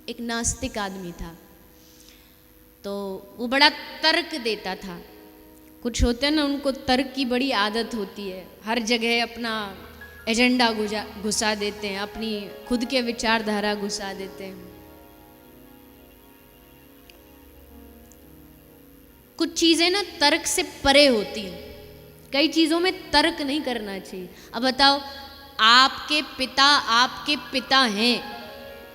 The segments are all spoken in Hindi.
एक नास्तिक आदमी था, तो वो बड़ा तर्क देता था। कुछ होते हैं ना, उनको तर्क की बड़ी आदत होती है, हर जगह अपना एजेंडा घुसा देते हैं, अपनी खुद के विचारधारा घुसा देते हैं। कुछ चीज़ें ना तर्क से परे होती हैं, कई चीज़ों में तर्क नहीं करना चाहिए। अब बताओ, आपके पिता हैं,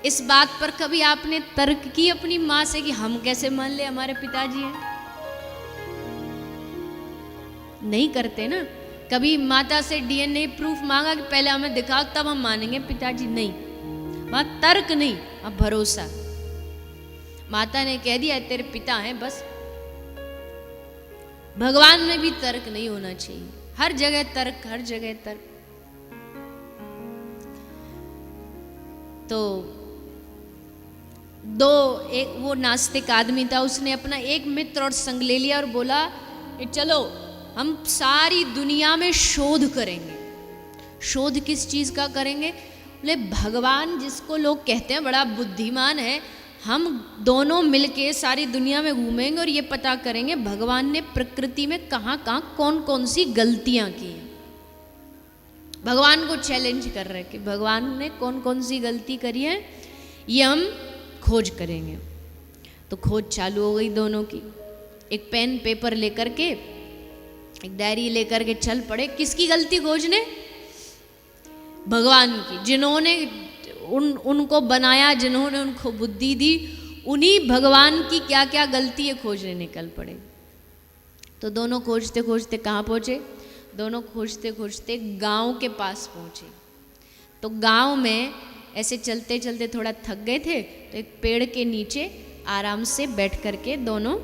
इस बात पर कभी आपने तर्क की अपनी माँ से कि हम कैसे मान ले हमारे पिताजी हैं? नहीं करते ना। कभी माता से डीएनए प्रूफ मांगा कि पहले हमें दिखाओ तब हम मानेंगे पिताजी? नहीं, वहां तर्क नहीं, अब भरोसा। माता ने कह दिया तेरे पिता हैं, बस। भगवान में भी तर्क नहीं होना चाहिए, हर जगह तर्क, हर जगह तर्क। तो एक वो नास्तिक आदमी था, उसने अपना एक मित्र और संग ले लिया और बोला चलो हम सारी दुनिया में शोध करेंगे। शोध किस चीज का करेंगे? बोले भगवान, जिसको लोग कहते हैं बड़ा बुद्धिमान है, हम दोनों मिलके सारी दुनिया में घूमेंगे और ये पता करेंगे भगवान ने प्रकृति में कहाँ कहाँ कौन कौन सी गलतियां की हैं। भगवान को चैलेंज कर रहे कि भगवान ने कौन कौन सी गलती करी है, ये हम खोज करेंगे। तो खोज चालू हो गई दोनों की। एक पेन पेपर लेकर के, एक डायरी लेकर के चल पड़े। किसकी गलती खोजने? भगवान की। जिन्होंने उनको बनाया, जिन्होंने उनको बुद्धि दी, उन्हीं भगवान की क्या क्या गलती है खोजने निकल पड़े। तो दोनों खोजते खोजते कहाँ पहुँचे? दोनों खोजते खोजते गांव के पास पहुँचे। तो गांव में ऐसे चलते चलते थोड़ा थक गए थे, तो एक पेड़ के नीचे आराम से बैठ करके दोनों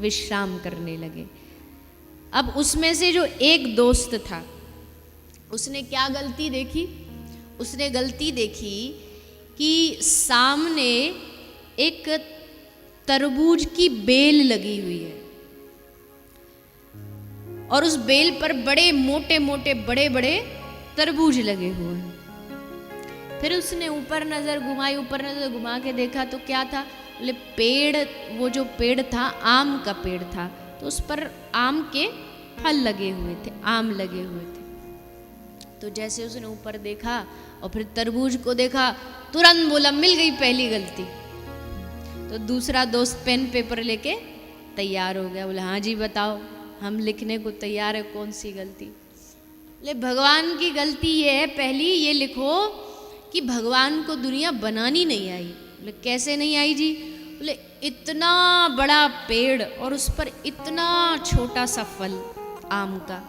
विश्राम करने लगे। अब उसमें से जो एक दोस्त था, उसने क्या गलती देखी? उसने गलती देखी कि सामने एक तरबूज की बेल लगी हुई है और उस बेल पर बड़े मोटे मोटे बड़े बड़े तरबूज लगे हुए हैं। फिर उसने ऊपर नजर घुमाई, ऊपर नजर घुमा के देखा तो क्या था? बोले पेड़, वो जो पेड़ था आम का पेड़ था, तो उस पर आम के फल लगे हुए थे, आम लगे हुए थे। तो जैसे उसने ऊपर देखा और फिर तरबूज को देखा, तुरंत बोला मिल गई पहली गलती। तो दूसरा दोस्त पेन पेपर लेके तैयार हो गया। बोला हाँ जी बताओ, हम लिखने को तैयार है, कौन सी गलती? बोले भगवान की गलती ये है, पहली ये लिखो कि भगवान को दुनिया बनानी नहीं आई। बोले कैसे नहीं आई जी? बोले इतना बड़ा पेड़ और उस पर इतना छोटा सा फल आम का,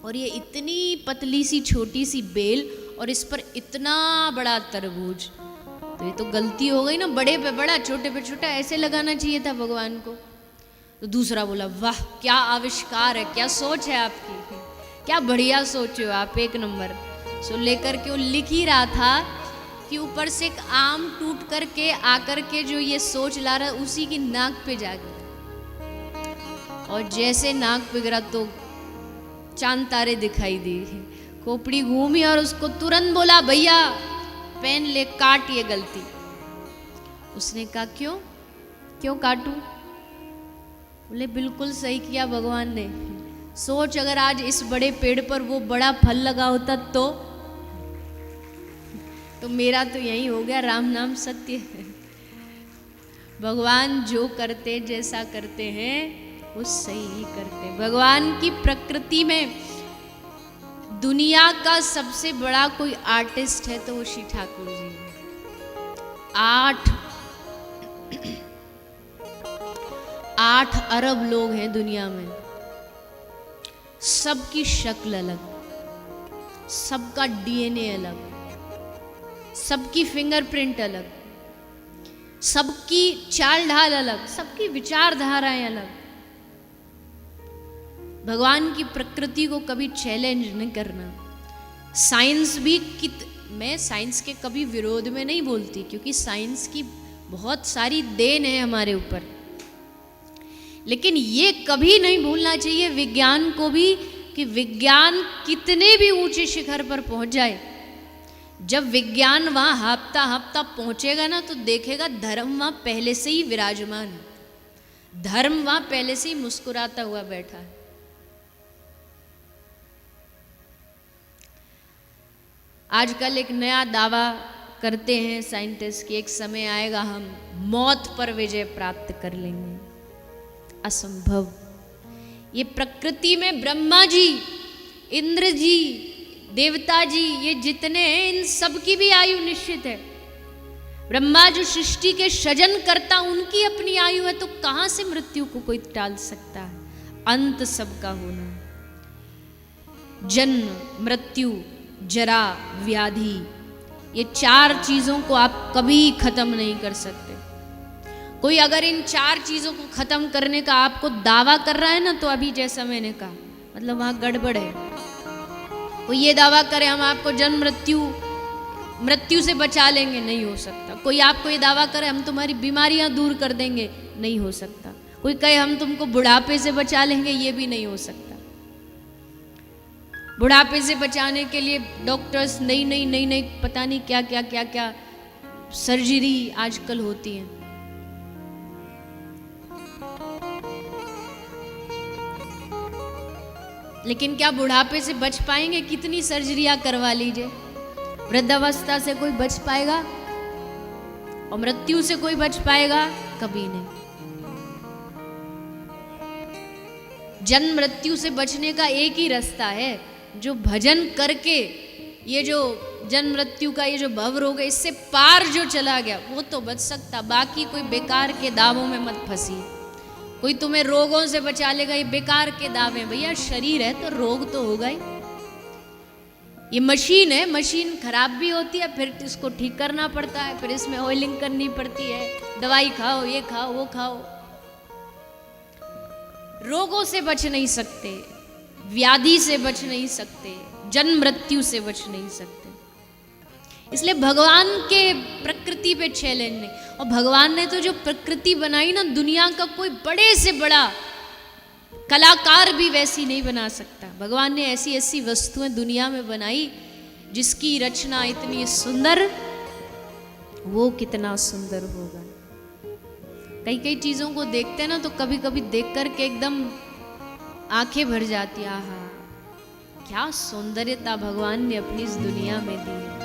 और ये इतनी पतली सी छोटी सी बेल और इस पर इतना बड़ा तरबूज, तो ये तो गलती हो गई ना, बड़े पे बड़ा छोटे पे छोटा ऐसे लगाना चाहिए था भगवान को। तो दूसरा बोला वाह क्या आविष्कार है, क्या सोच है आपकी, क्या बढ़िया सोच हो आप, एक नंबर। सो लेकर के वो लिख ही रहा था कि ऊपर से एक आम टूट करके आकर के जो ये सोच ला रहा उसी की नाक पे जा गिरा, और जैसे नाक पे गिरा तो चांद तारे दिखाई दी, खोपड़ी घूमी और उसको तुरंत बोला भैया पेन ले काट ये गलती। उसने कहा क्यों क्यों काटूं? बोले बिल्कुल सही किया भगवान ने। सोच अगर आज इस बड़े पेड़ पर वो बड़ा फल लगा होता तो मेरा तो यही हो गया, राम नाम सत्य है। भगवान जो करते जैसा करते हैं वो सही ही करते। भगवान की प्रकृति में दुनिया का सबसे बड़ा कोई आर्टिस्ट है तो वो श्री ठाकुर जी है। 8 अरब लोग हैं दुनिया में, सबकी शक्ल अलग, सबका डीएनए अलग, सबकी फिंगरप्रिंट अलग, सबकी चाल ढाल अलग, सबकी विचारधाराएं अलग। भगवान की प्रकृति को कभी चैलेंज नहीं करना। साइंस भी मैं साइंस के कभी विरोध में नहीं बोलती, क्योंकि साइंस की बहुत सारी देन है हमारे ऊपर, लेकिन ये कभी नहीं भूलना चाहिए विज्ञान को भी कि विज्ञान कितने भी ऊंचे शिखर पर पहुंच जाए, जब विज्ञान वहां हाँपता हाँपता पहुंचेगा ना तो देखेगा धर्म वहां पहले से ही विराजमान है, धर्म वहां पहले से ही मुस्कुराता हुआ बैठा है। आजकल एक नया दावा करते हैं साइंटिस्ट कि एक समय आएगा हम मौत पर विजय प्राप्त कर लेंगे। असंभव। ये प्रकृति में ब्रह्मा जी, इंद्र जी, देवता जी, ये जितने हैं इन सब की भी आयु निश्चित है। ब्रह्मा जो सृष्टि के सृजन करता उनकी अपनी आयु है, तो कहां से मृत्यु को कोई टाल सकता है? अंत सबका होना। जन्म, मृत्यु, जरा, व्याधि, ये चार चीजों को आप कभी खत्म नहीं कर सकते। कोई अगर इन चार चीजों को खत्म करने का आपको दावा कर रहा है ना, तो अभी जैसा मैंने कहा मतलब वहां गड़बड़ है। कोई ये दावा करे हम आपको जन्म मृत्यु से बचा लेंगे, नहीं हो सकता। कोई आपको ये दावा करे हम तुम्हारी बीमारियां दूर कर देंगे, नहीं हो सकता। कोई कहे हम तुमको बुढ़ापे से बचा लेंगे, ये भी नहीं हो सकता। बुढ़ापे से बचाने के लिए डॉक्टर्स नई पता नहीं क्या सर्जरी आजकल होती है। लेकिन क्या बुढ़ापे से बच पाएंगे? कितनी सर्जरियां करवा लीजिए, वृद्धावस्था से कोई बच पाएगा? और मृत्यु से कोई बच पाएगा? कभी नहीं। जन्म मृत्यु से बचने का एक ही रास्ता है, जो भजन करके ये जो जन्म मृत्यु का ये जो भवरोग है इससे पार जो चला गया वो तो बच सकता। बाकी कोई बेकार के दावों में मत फंसी। कोई तुम्हें रोगों से बचा लेगा, ये बेकार के दावे। भैया शरीर है तो रोग तो होगा ही। ये मशीन है, मशीन खराब भी होती है, फिर इसको ठीक करना पड़ता है, फिर इसमें ऑयलिंग करनी पड़ती है, दवाई खाओ, ये खाओ, वो खाओ। रोगों से बच नहीं सकते, व्याधि से बच नहीं सकते, जन्म मृत्यु से बच नहीं सकते। इसलिए भगवान के प्रकृति पे चैलेंज नहीं। और भगवान ने तो जो प्रकृति बनाई ना, दुनिया का कोई बड़े से बड़ा कलाकार भी वैसी नहीं बना सकता। भगवान ने ऐसी ऐसी वस्तुएं दुनिया में बनाई जिसकी रचना इतनी सुंदर, वो कितना सुंदर होगा। कई कई चीजों को देखते हैं ना तो कभी कभी देख करके एकदम आंखें भर जाती। आहा, क्या सौंदर्यता भगवान ने अपनी इस दुनिया में दी है।